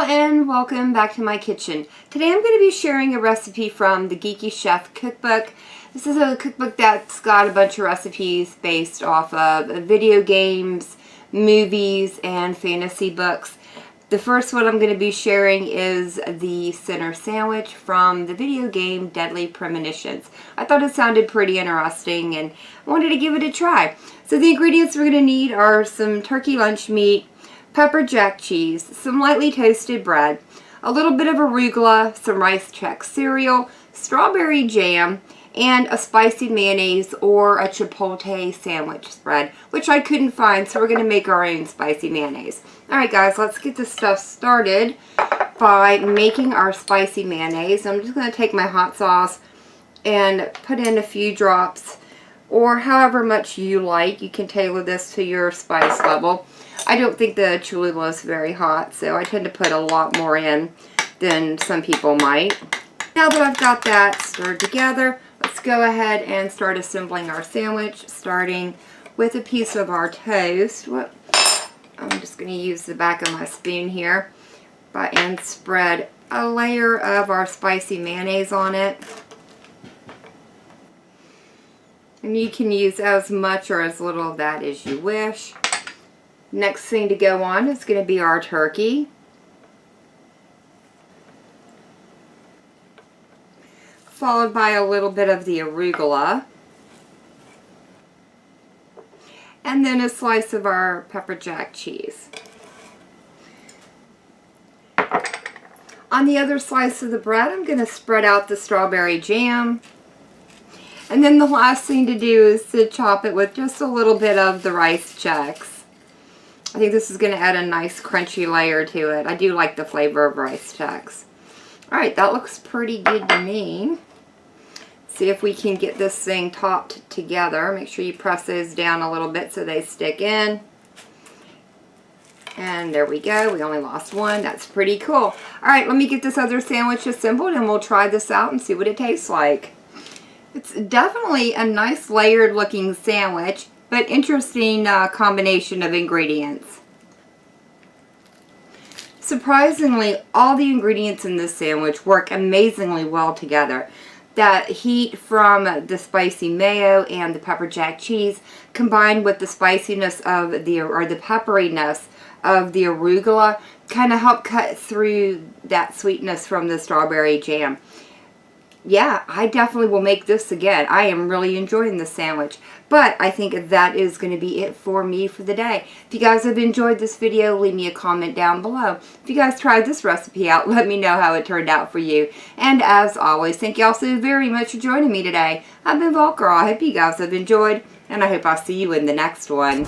and welcome back to my kitchen. Today I'm going to be sharing a recipe from the Geeky Chef cookbook. This is a cookbook that's got a bunch of recipes based off of video games, movies, and fantasy books. The first one I'm going to be sharing is the center sandwich from the video game Deadly Premonitions. I thought it sounded pretty interesting and wanted to give it a try. So the ingredients we're going to need are some turkey lunch meat, pepper jack cheese, some lightly toasted bread, a little bit of arugula, some rice chex cereal, strawberry jam, and a spicy mayonnaise or a chipotle sandwich spread, which I couldn't find, so we're going to make our own spicy mayonnaise. Alright guys, let's get this stuff started by making our spicy mayonnaise. I'm just going to take my hot sauce and put in a few drops, or however much you like. You can tailor this to your spice level. I don't think the Cholula is very hot, so I tend to put a lot more in than some people might. Now that I've got that stirred together, let's go ahead and start assembling our sandwich, starting with a piece of our toast. I'm just going to use the back of my spoon here and spread a layer of our spicy mayonnaise on it. And you can use as much or as little of that as you wish. Next thing to go on is going to be our turkey. Followed by a little bit of the arugula. And then a slice of our pepper jack cheese. On the other slice of the bread, I'm going to spread out the strawberry jam. And then the last thing to do is to chop it with just a little bit of the rice chex. I think this is going to add a nice crunchy layer to it. I do like the flavor of rice chex. Alright, that looks pretty good to me. See if we can get this thing topped together. Make sure you press those down a little bit so they stick in. And there we go. We only lost one. That's pretty cool. Alright, let me get this other sandwich assembled and we'll try this out and see what it tastes like. It's definitely a nice layered looking sandwich, but interesting combination of ingredients. Surprisingly, all the ingredients in this sandwich work amazingly well together. That heat from the spicy mayo and the pepper jack cheese combined with the spiciness of the pepperiness of the arugula kind of help cut through that sweetness from the strawberry jam. Yeah, I definitely will make this again. I am really enjoying this sandwich. But I think that is going to be it for me for the day. If you guys have enjoyed this video, leave me a comment down below. If you guys tried this recipe out, let me know how it turned out for you. And as always, thank you all so very much for joining me today. I've been Volker. I hope you guys have enjoyed, and I hope I'll see you in the next one.